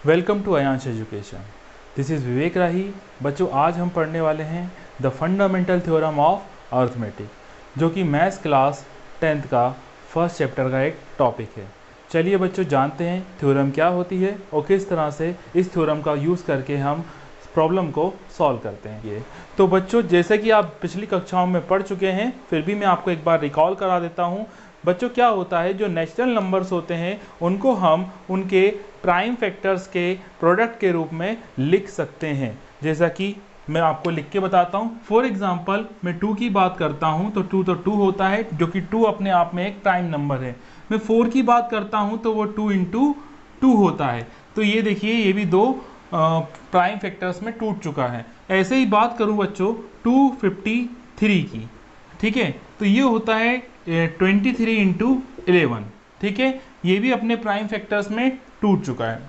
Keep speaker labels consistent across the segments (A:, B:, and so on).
A: Welcome to Aayansh education. This is Vivek Rahi. बच्चों, आज हम पढ़ने वाले हैं the fundamental theorem of arithmetic, जो कि मैथ्स क्लास 10th का फर्स्ट चैप्टर का एक टॉपिक है। चलिए बच्चों, जानते हैं थ्योरम क्या होती है और किस तरह से इस थ्योरम का यूज़ करके हम प्रॉब्लम को सॉल्व करते हैं। ये तो बच्चों, जैसे कि आप पिछली कक्षाओं में पढ़ चुके हैं, फिर भी मैं आपको एक बार रिकॉल करा देता हूँ। बच्चों, क्या होता है, जो नेचुरल नंबर्स होते हैं उनको हम उनके प्राइम फैक्टर्स के प्रोडक्ट के रूप में लिख सकते हैं। जैसा कि मैं आपको लिख के बताता हूँ। फॉर एग्जांपल, मैं 2 की बात करता हूँ तो 2 होता है, जो कि 2 अपने आप में एक प्राइम नंबर है। मैं 4 की बात करता हूँ तो वो 2 × 2 होता है। तो ये देखिए, ये भी 2 प्राइम फैक्टर्स में टूट चुका है। ऐसे ही बात करूँ बच्चों 253 की, ठीक है, तो ये होता है 23 × 11, ठीक है, ये भी अपने प्राइम फैक्टर्स में टूट चुका है।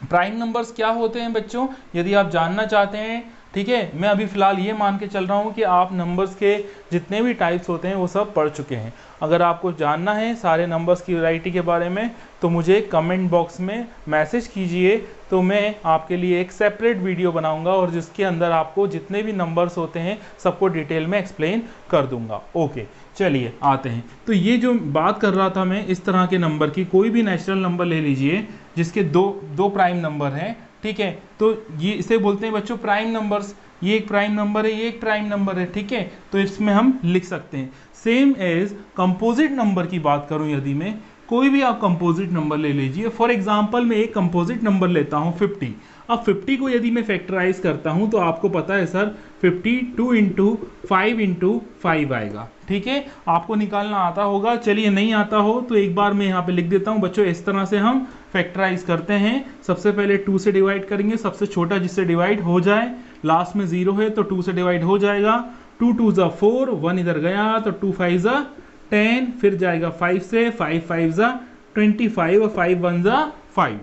A: प्राइम नंबर्स क्या होते हैं बच्चों, यदि आप जानना चाहते हैं, ठीक है, मैं अभी फिलहाल ये मान के चल रहा हूँ कि आप नंबर्स के जितने भी टाइप्स होते हैं वो सब पढ़ चुके हैं। अगर आपको जानना है सारे नंबर्स की वैरायटी के बारे में तो मुझे कमेंट बॉक्स में मैसेज कीजिए, तो मैं आपके लिए एक सेपरेट वीडियो बनाऊंगा और जिसके अंदर आपको जितने भी नंबर्स होते हैं सबको डिटेल में एक्सप्लेन कर दूंगा। ओके, चलिए आते हैं। तो ये जो बात कर रहा था मैं, इस तरह के नंबर की, कोई भी नेचुरल नंबर ले लीजिए जिसके दो प्राइम नंबर हैं, ठीक है, तो ये इसे बोलते हैं बच्चों प्राइम नंबर्स। ये एक प्राइम नंबर है, ये एक प्राइम नंबर है, ठीक है, तो इसमें हम लिख सकते हैं। सेम एज कंपोजिट नंबर की बात करूं, यदि मैं कोई भी आप कंपोजिट नंबर ले लीजिए। फॉर एग्जांपल, मैं एक कंपोजिट नंबर लेता हूं 50। अब 50 को यदि मैं फैक्टराइज करता हूं तो आपको पता है सर 52 × 5 × 5 आएगा, ठीक है, आपको निकालना आता होगा। चलिए, नहीं आता हो तो एक बार मैं यहाँ पे लिख देता हूँ बच्चों। इस तरह से हम फैक्टराइज करते हैं। सबसे पहले 2 से डिवाइड करेंगे, सबसे छोटा जिससे डिवाइड हो जाए, लास्ट में 0 है तो 2 से डिवाइड हो जाएगा। 2 × 2 = 4, 1 इधर गया तो 2 × 5 = 10, फिर जाएगा 5 से, 5 × 5 = 25 और 5 × 1 = 5।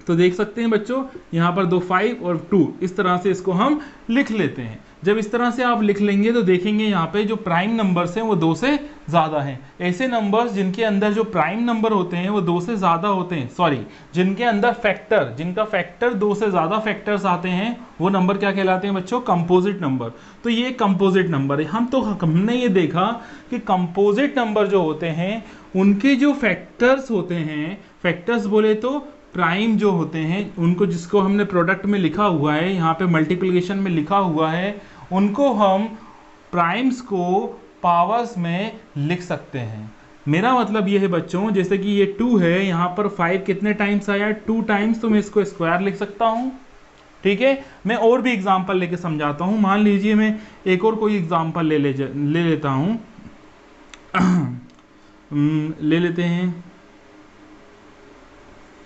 A: तो देख सकते हैं बच्चों, यहाँ पर 2 5 और 2, इस तरह से इसको हम लिख लेते हैं। जब इस तरह से आप लिख लेंगे तो देखेंगे यहाँ पे जो प्राइम नंबर्स हैं वो 2 से ज़्यादा हैं। ऐसे नंबर्स जिनके अंदर जो प्राइम नंबर होते हैं वो 2 से ज़्यादा होते हैं, सॉरी, जिनके अंदर फैक्टर, जिनका फैक्टर 2 से ज़्यादा फैक्टर्स आते हैं, वो नंबर क्या कहलाते हैं बच्चों, कंपोजिट नंबर। तो ये कंपोजिट नंबर है। हमने ये देखा कि कंपोजिट नंबर जो होते हैं उनके जो फैक्टर्स होते हैं, फैक्टर्स बोले तो प्राइम जो होते हैं, उनको, जिसको हमने प्रोडक्ट में लिखा हुआ है, यहाँ पे मल्टीप्लिकेशन में लिखा हुआ है, उनको हम प्राइम्स को पावर्स में लिख सकते हैं। मेरा मतलब ये है बच्चों, जैसे कि ये 2 है, यहाँ पर 5 कितने टाइम्स आया, 2 टाइम्स, तो मैं इसको स्क्वायर लिख सकता हूँ, ठीक है। मैं और भी एग्जाम्पल लेके समझाता हूँ। मान लीजिए मैं एक और कोई एग्जाम्पल ले लेता हूँ ले लेते हैं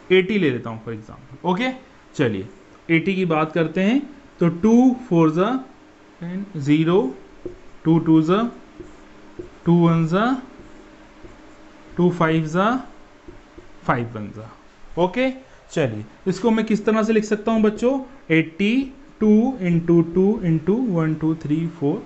A: 80 ले लेता हूं फॉर एग्जाम्पल। ओके, चलिए 80 की बात करते हैं। तो 2 4 = 0, 2 2 = 2 1 = 2 5 = 5 1 = ओके, चलिए इसको मैं किस तरह से लिख सकता हूं बच्चों, 82 × 2 × 1 2 3 4,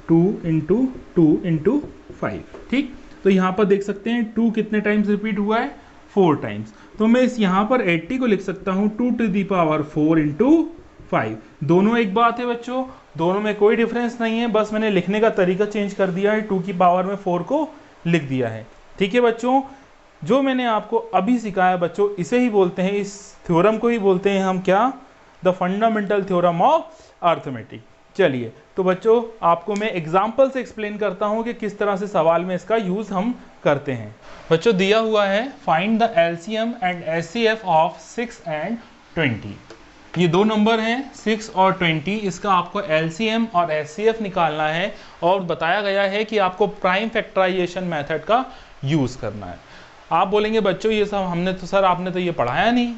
A: 2 × 2 × 5, ठीक। तो यहाँ पर देख सकते हैं 2 कितने टाइम्स रिपीट हुआ है, 4 टाइम्स। तो मैं इस यहाँ पर 80 को लिख सकता हूँ 2 to the power 4 × 5। दोनों एक बात है बच्चों, दोनों में कोई डिफरेंस नहीं है, बस मैंने लिखने का तरीका चेंज कर दिया है, 2 की पावर में 4 को लिख दिया है, ठीक है बच्चों। जो मैंने आपको अभी सिखाया बच्चों, इसे ही बोलते हैं, इस थ्योरम को ही बोलते हैं हम क्या, the fundamental theorem of arithmetic. चलिए, तो बच्चों आपको मैं एग्जाम्पल से एक्सप्लेन करता हूं कि किस तरह से सवाल में इसका यूज हम करते हैं। बच्चों दिया हुआ है, find the LCM and HCF of 6 and 20। ये 2 नंबर हैं 6 और 20, इसका आपको एलसीएम और एचसीएफ निकालना है और बताया गया है कि आपको प्राइम फैक्टराइजेशन मेथड का यूज करना है। आप बोलेंगे बच्चों ये सब हमने तो, सर आपने तो ये पढ़ाया नहीं।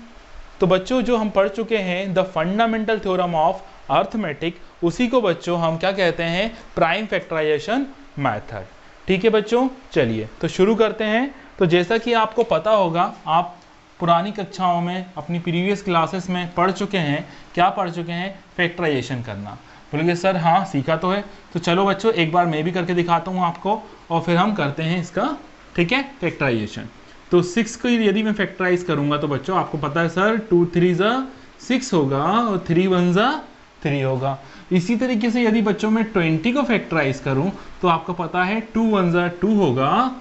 A: तो बच्चों जो हम पढ़ चुके हैं the fundamental theorem of arithmetic, उसी को बच्चों हम क्या कहते हैं, प्राइम फैक्टराइजेशन मेथड, ठीक है बच्चों। चलिए तो शुरू करते हैं। तो जैसा कि आपको पता होगा, आप पुरानी कक्षाओं में अपनी प्रीवियस क्लासेस में पढ़ चुके हैं, क्या पढ़ चुके हैं, फैक्टराइजेशन करना। बोलेंगे सर हाँ सीखा तो है। तो चलो बच्चों एक बार मैं भी करके दिखाता हूँ आपको और फिर हम करते हैं इसका, ठीक है, फैक्टराइजेशन। तो 6 को यदि मैं फैक्टराइज करूंगा तो बच्चों आपको पता है सर 2 3 ज़ा 6 होगा और 3 1 ज़ा 3 होगा। इसी तरीके से यदि बच्चों मैं 20 को फैक्टराइज करूं तो आपको पता है 2 1 ज़ा 2 होगा,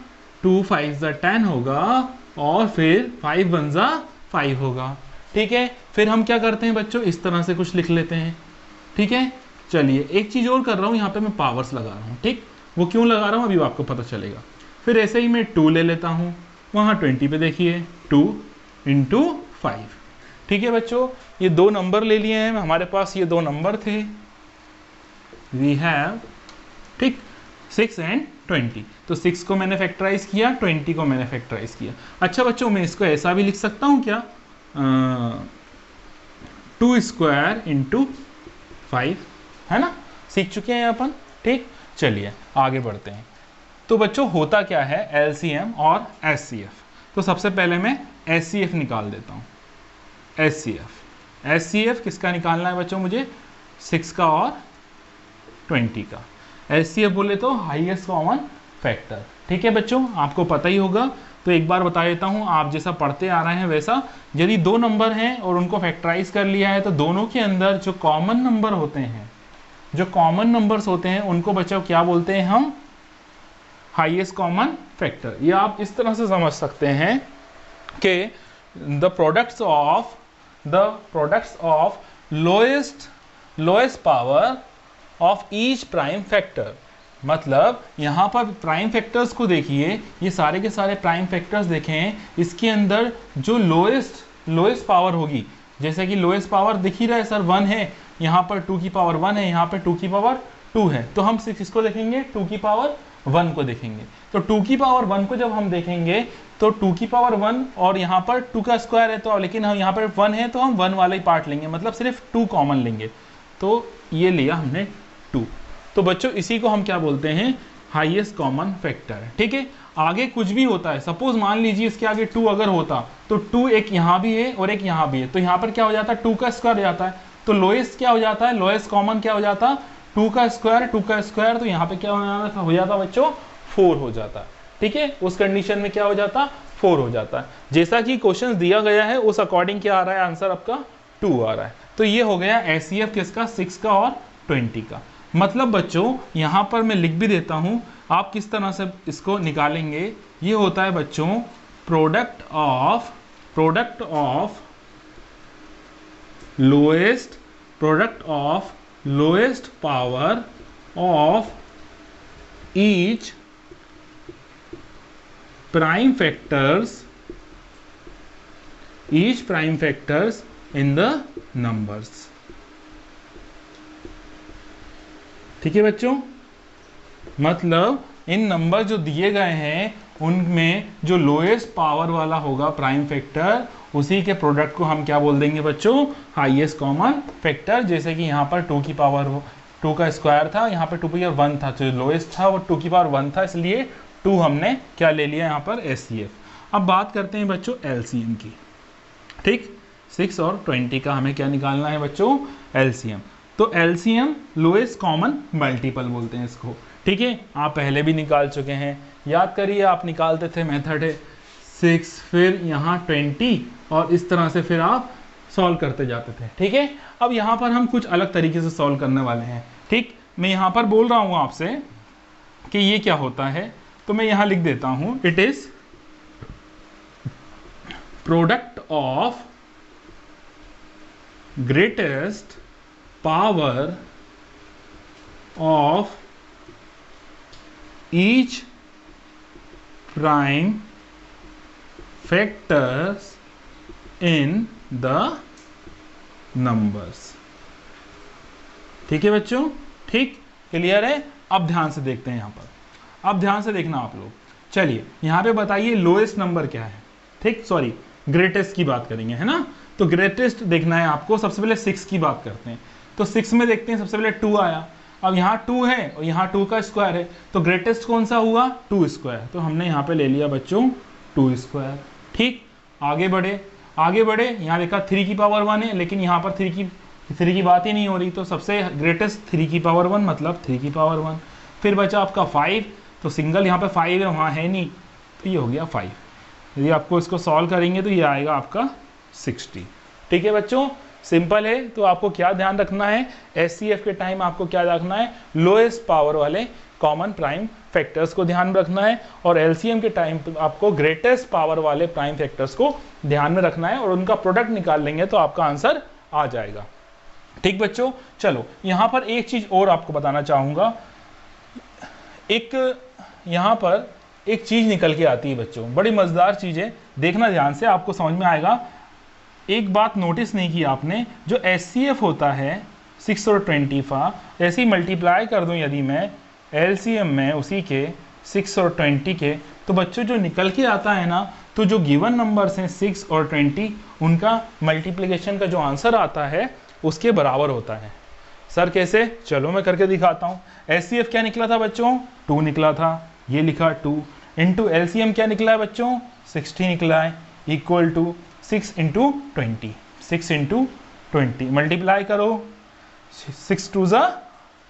A: 2 5 ज़ा 10 होगा और फिर 5 1 ज़ा 5 होगा। ठीक है, फिर हम क्या करते हैं बच्चों, इस तरह से कुछ लिख लेते हैं। ठीक है, चलिए एक चीज़ और कर रहा हूँ, यहाँ पे मैं पावर्स लगा रहा हूँ। ठीक, वो क्यों लगा रहा हूँ अभी आपको पता चलेगा। फिर ऐसे ही मैं 2 ले लेता हूँ, वहाँ 20 पे देखिए 2 इंटू 5। ठीक है बच्चों, ये दो नंबर ले लिए हैं हमारे पास, ये दो नंबर थे, वी हैव, ठीक, 6 एंड 20। तो 6 को मैंने फैक्टराइज किया, 20 को मैंने फैक्टराइज किया। अच्छा बच्चों, मैं इसको ऐसा भी लिख सकता हूँ क्या, 2 स्क्वायर इंटू 5, है ना, सीख चुके हैं अपन। ठीक, चलिए आगे बढ़ते हैं। तो बच्चों होता क्या है एलसीएम और एचसीएफ। तो सबसे पहले मैं एचसीएफ निकाल देता हूँ। एचसीएफ किसका निकालना है बच्चों, मुझे 6 का और 20 का। एचसीएफ बोले तो हाईएस्ट कॉमन फैक्टर। ठीक है बच्चों, आपको पता ही होगा, तो एक बार बता देता हूँ, आप जैसा पढ़ते आ रहे हैं वैसा, यदि दो नंबर हैं और उनको फैक्टराइज कर लिया है तो दोनों के अंदर जो कॉमन नंबर होते हैं, जो कॉमन नंबर्स होते हैं उनको बच्चों क्या बोलते हैं हम, हाईएस्ट कॉमन फैक्टर। ये आप इस तरह से समझ सकते हैं कि the products of lowest power of each prime factor. मतलब यहाँ पर प्राइम फैक्टर्स को देखिए, ये सारे के सारे प्राइम फैक्टर्स देखें, इसके अंदर जो लोएस्ट पावर होगी, जैसे कि लोएस्ट पावर दिख ही रहा है सर 1 है, यहाँ पर 2 की पावर 1 है, यहाँ पर 2 की पावर 2 है, तो हम किसको देखेंगे, 2 की पावर 1 को देखेंगे। तो 2 की पावर 1 को जब हम देखेंगे तो 2 की पावर 1 और यहाँ पर 2 का स्क्वायर है, तो लेकिन हम यहाँ पर 1 है तो हम 1 वाला ही पार्ट लेंगे, मतलब सिर्फ 2 कॉमन लेंगे। तो ये लिया हमने 2। तो बच्चों इसी को हम क्या बोलते हैं, हाईएस्ट कॉमन फैक्टर। ठीक है, आगे कुछ भी होता है, सपोज मान लीजिए इसके आगे 2 अगर होता तो 2 एक यहाँ भी है और एक यहाँ भी है, तो यहाँ पर क्या हो जाता है, 2 का स्क्वायर हो जाता है। तो लोएस्ट क्या हो जाता है, लोएस्ट कॉमन क्या हो जाता है, 2 का स्क्वायर, तो यहाँ पे क्या हो जाता बच्चों, 4 हो जाता। ठीक है, उस कंडीशन में क्या हो जाता, 4 हो जाता है। जैसा कि क्वेश्चन दिया गया है उस अकॉर्डिंग क्या आ रहा है, आंसर आपका 2 आ रहा है। तो ये हो गया एचसीएफ किसका, 6 का और 20 का। मतलब बच्चों यहाँ पर मैं लिख भी देता हूँ, आप किस तरह से इसको निकालेंगे। ये होता है बच्चों product of lowest power of each prime factors in the numbers. ठीक है बच्चों, मतलब इन नंबर जो दिए गए हैं उनमें जो लोएस्ट पावर वाला होगा प्राइम फैक्टर, उसी के प्रोडक्ट को हम क्या बोल देंगे बच्चों, हाईएस्ट कॉमन फैक्टर। जैसे कि यहाँ पर 2 की पावर 2 का स्क्वायर था, यहाँ पर 2 की पावर 1 था, जो लोएस्ट था वो 2 की पावर 1 था, इसलिए 2 हमने क्या ले लिया यहाँ पर, एचसीएफ। अब बात करते हैं बच्चों एलसीएम की। ठीक, 6 और 20 का हमें क्या निकालना है बच्चों, एलसीएम। तो एलसीएम लोएस्ट कॉमन मल्टीपल बोलते हैं इसको। ठीक है, आप पहले भी निकाल चुके हैं, याद करिए, आप निकालते थे, मेथड है 6 फिर यहाँ 20 और इस तरह से फिर आप सॉल्व करते जाते थे। ठीक है, अब यहाँ पर हम कुछ अलग तरीके से सॉल्व करने वाले हैं। ठीक, मैं यहाँ पर बोल रहा हूँ आपसे कि ये क्या होता है, तो मैं यहाँ लिख देता हूँ, it is product of greatest power of each prime factors in the numbers. ठीक है बच्चों, ठीक, क्लियर है। अब ध्यान से देखते हैं, यहाँ पर अब ध्यान से देखना आप लोग। चलिए यहाँ पे बताइए लोएस्ट नंबर क्या है। ठीक, सॉरी, ग्रेटेस्ट की बात करेंगे, है ना। तो ग्रेटेस्ट देखना है आपको। सबसे पहले 6 की बात करते हैं, तो 6 में देखते हैं, सबसे पहले 2 आया। अब यहाँ 2 है और यहाँ 2 का स्क्वायर है, तो ग्रेटेस्ट कौन सा हुआ, 2 स्क्वायर। तो हमने यहाँ पे ले लिया बच्चों 2 स्क्वायर। ठीक, आगे बढ़े, यहाँ देखा 3 की पावर 1 है, लेकिन यहाँ पर 3 की बात ही नहीं हो रही, तो सबसे ग्रेटेस्ट 3 की पावर 1 मतलब 3 की पावर 1। फिर बचा आपका 5, तो सिंगल यहाँ पे 5 है, वहाँ है नहीं, तो ये हो गया 5। यदि आपको इसको सॉल्व करेंगे तो ये आएगा आपका 60। ठीक है बच्चों, सिंपल है। तो आपको क्या ध्यान रखना है, एचसीएफ के टाइम आपको क्या रखना है, लोएस्ट पावर वाले कॉमन प्राइम फैक्टर्स को ध्यान में रखना है, और एलसीएम के टाइम आपको ग्रेटेस्ट पावर वाले प्राइम फैक्टर्स को ध्यान में रखना है, और उनका प्रोडक्ट निकाल लेंगे तो आपका आंसर आ जाएगा। ठीक बच्चों, चलो यहाँ पर एक चीज और आपको बताना चाहूंगा। यहाँ पर एक चीज निकल के आती है बच्चों, बड़ी मजेदार चीज है, देखना ध्यान से, आपको समझ में आएगा। एक बात नोटिस नहीं की आपने, जो एचसीएफ होता है 6 और 20 का, ऐसे ही मल्टीप्लाई कर दूं यदि मैं एलसीएम में उसी के 6 और 20 के, तो बच्चों जो निकल के आता है ना, तो जो गिवन नंबर्स हैं 6 और 20, उनका मल्टीप्लिकेशन का जो आंसर आता है उसके बराबर होता है। सर कैसे, चलो मैं करके दिखाता हूँ। एचसीएफ क्या निकला था बच्चों, 2 निकला था, ये लिखा 2 इंटू एलसीएम क्या निकला है बच्चों, 60 निकला है, equal to 6 into 20, 6 into 20 multiply करो, 6 2 ज़ा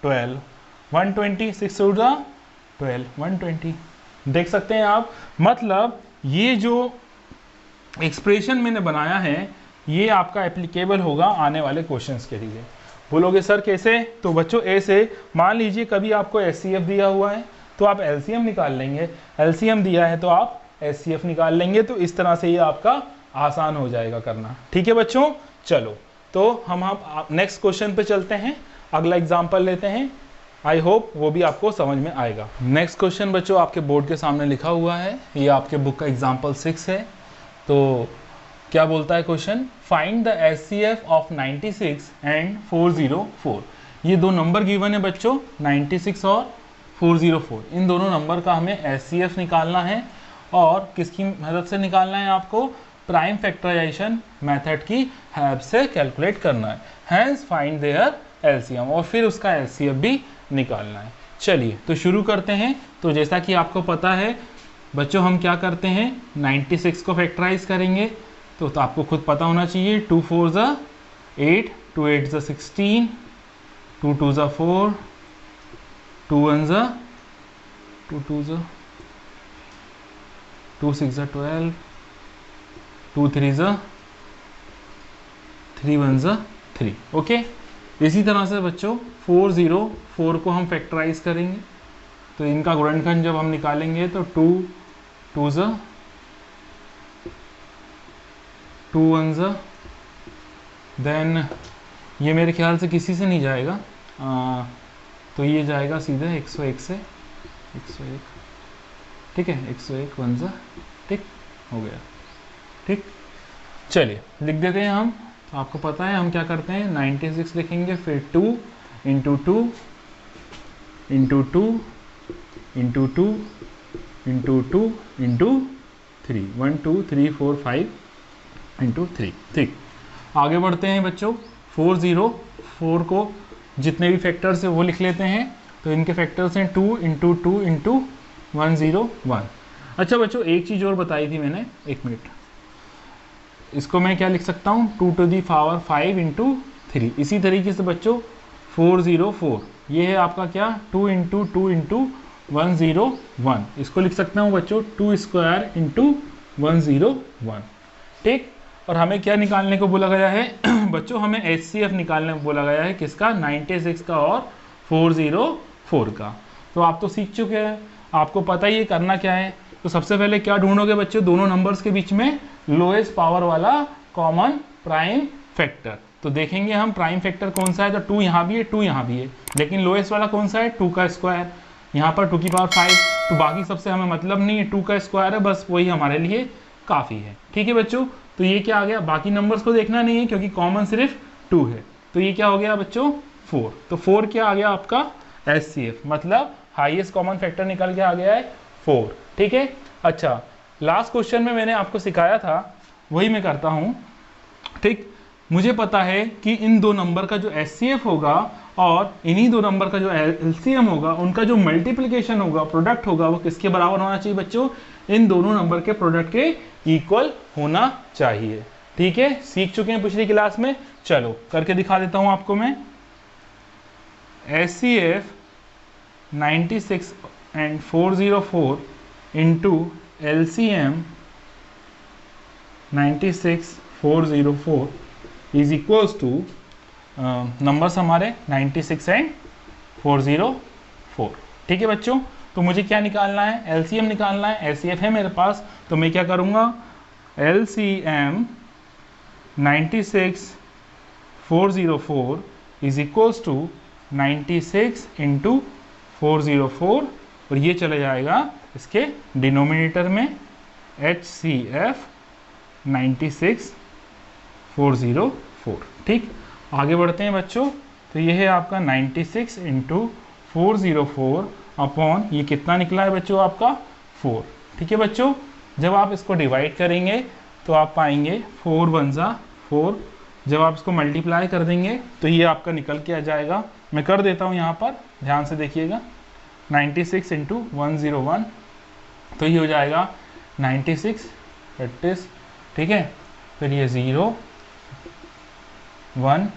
A: 12, 120, 6 2 ज़ा 12, 120। देख सकते हैं आप, मतलब ये जो एक्सप्रेशन मैंने बनाया है ये आपका एप्लीकेबल होगा आने वाले क्वेश्चंस के लिए। बोलोगे सर कैसे, तो बच्चों ऐसे, मान लीजिए कभी आपको एचसीएफ दिया हुआ है तो आप एलसीएम निकाल लेंगे, एलसीएम दिया है तो आप एचसीएफ निकाल लेंगे, तो इस तरह से ये आपका आसान हो जाएगा करना। ठीक है बच्चों, चलो तो हम नेक्स्ट क्वेश्चन पे चलते हैं, अगला एग्जांपल लेते हैं, आई होप वो भी आपको समझ में आएगा। नेक्स्ट क्वेश्चन बच्चों आपके बोर्ड के सामने लिखा हुआ है, ये आपके बुक का एग्जांपल 6 है। तो क्या बोलता है question, find the HCF of 96 and 404। ये दो नंबर गिवन है बच्चों, 96 और 404, इन दोनों नंबर का हमें एचसीएफ निकालना है, और किसकी मदद से निकालना है, आपको प्राइम फैक्टराइजेशन मेथड की हेल्प से कैलकुलेट करना है। हैंस फाइंड देयर एलसीएम, और फिर उसका एचसीएफ भी निकालना है। चलिए तो शुरू करते हैं। तो जैसा कि आपको पता है बच्चों, हम क्या करते हैं, 96 को फैक्टराइज करेंगे, तो आपको खुद पता होना चाहिए, 2 4 ज़ा 8, 2 8 ज़ा 16, 2 2 ज़ा 4, 2 1 ज़ा 2 2 ज़ा 2 6 ज़ा 12, 2 3 ज़ा 3 1 ज़ा 3। ओके, इसी तरह से बच्चों 404 को हम फैक्टराइज करेंगे, तो इनका गुणनखंड जब हम निकालेंगे तो 2 2 ज़ा 2 1 ज़ा, देन ये मेरे ख्याल से किसी से नहीं जाएगा, तो ये जाएगा सीधे 101 से, 101, ठीक है, 101 1 ज़ा, ठीक हो गया। ठीक, चलिए लिख देते हैं हम। तो आपको पता है हम क्या करते हैं, 96 लिखेंगे, फिर 2 into 2 into 2 into 2 into 2 into 3, 1 2 3 4 5 into 3। ठीक, आगे बढ़ते हैं बच्चों। 404 को जितने भी फैक्टर्स है वो लिख लेते हैं, तो इनके फैक्टर्स हैं 2 इंटू 2 इंटू 101। अच्छा बच्चों, एक चीज़ और बताई थी मैंने, एक मिनट, इसको मैं क्या लिख सकता हूँ, 2 टू दी पावर 5 इंटू 3। इसी तरीके से बच्चों 404, ये है आपका क्या, 2 इंटू 2 इंटू 101, इसको लिख सकता हूँ बच्चों 2 स्क्वायर इंटू 101। ठीक, और हमें क्या निकालने को बोला गया है बच्चों, हमें एचसीएफ निकालने को बोला गया है, किसका, 96 का और 404 का। तो आप तो सीख चुके हैं, आपको पता ही है करना क्या है। तो सबसे पहले क्या ढूंढोगे बच्चों, दोनों नंबर्स के बीच में लोएस्ट पावर वाला कॉमन प्राइम फैक्टर। तो देखेंगे हम प्राइम फैक्टर कौन सा है, तो 2 यहाँ भी है, 2 यहाँ भी है, लेकिन लोएस्ट वाला कौन सा है, 2 का स्क्वायर, यहाँ पर 2 की पावर 5, तो बाकी सबसे हमें मतलब नहीं है, 2 का स्क्वायर है, बस वही हमारे लिए काफ़ी है। ठीक है बच्चों, तो ये क्या आ गया, बाकी नंबर्स को देखना नहीं है क्योंकि कॉमन सिर्फ 2 है, तो ये क्या हो गया बच्चों 4। तो 4 क्या आ गया आपका एचसीएफ, मतलब हाईएस्ट कॉमन फैक्टर निकल के आ गया है 4। ठीक है, अच्छा लास्ट क्वेश्चन में मैंने आपको सिखाया था वही मैं करता हूँ। ठीक, मुझे पता है कि इन दो नंबर का जो एचसीएफ होगा और इन्हीं दो नंबर का जो एलसीएम होगा, उनका जो मल्टीप्लिकेशन होगा, प्रोडक्ट होगा, वो किसके बराबर होना चाहिए बच्चों, इन दोनों नंबर के प्रोडक्ट के इक्वल होना चाहिए। ठीक है, सीख चुके हैं पिछली क्लास में, चलो करके दिखा देता हूं आपको मैं। HCF 96 and 404 into LCM 96404 is equals two numbers हमारे 96 एंड 404। ठीक है बच्चों, तो मुझे क्या निकालना है, एलसीएम निकालना है। एलसीएफ है मेरे पास, तो मैं क्या करूँगा, LCM 96404 is equals to 96 into 404, और ये चले जाएगा इसके डिनोमिनेटर में HCF 96404। ठीक, आगे बढ़ते हैं बच्चों। तो ये है आपका 96 इंटू 404 अपॉन ये कितना निकला है बच्चों आपका 4। ठीक है बच्चों, जब आप इसको डिवाइड करेंगे तो आप पाएंगे 4 1 जा 4। जब आप इसको मल्टीप्लाई कर देंगे तो ये आपका निकल के आ जाएगा। मैं कर देता हूँ यहाँ पर, ध्यान से देखिएगा। 96 इंटू 101, तो ये हो जाएगा 96 36। ठीक है, फिर ये 0 1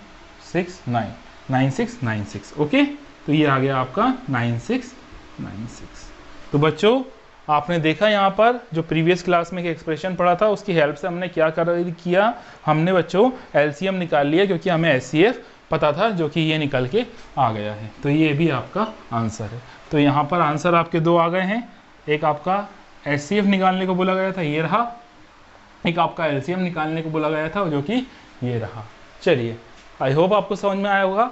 A: 6 9 9696। ओके, तो ये आ गया आपका 9696। तो बच्चों आपने देखा यहाँ पर जो प्रीवियस क्लास में एक एक्सप्रेशन पढ़ा था, उसकी हेल्प से हमने क्या किया, हमने बच्चों एलसीएम निकाल लिया, क्योंकि हमें एचसीएफ पता था, जो कि ये निकल के आ गया है। तो ये भी आपका आंसर है। तो यहाँ पर आंसर आपके दो आ गए हैं। एक आपका एचसीएफ निकालने को बोला गया था, ये रहा। एक आपका एलसीएम निकालने को बोला गया था, जो कि ये रहा। चलिए, आई होप आपको समझ में आया होगा।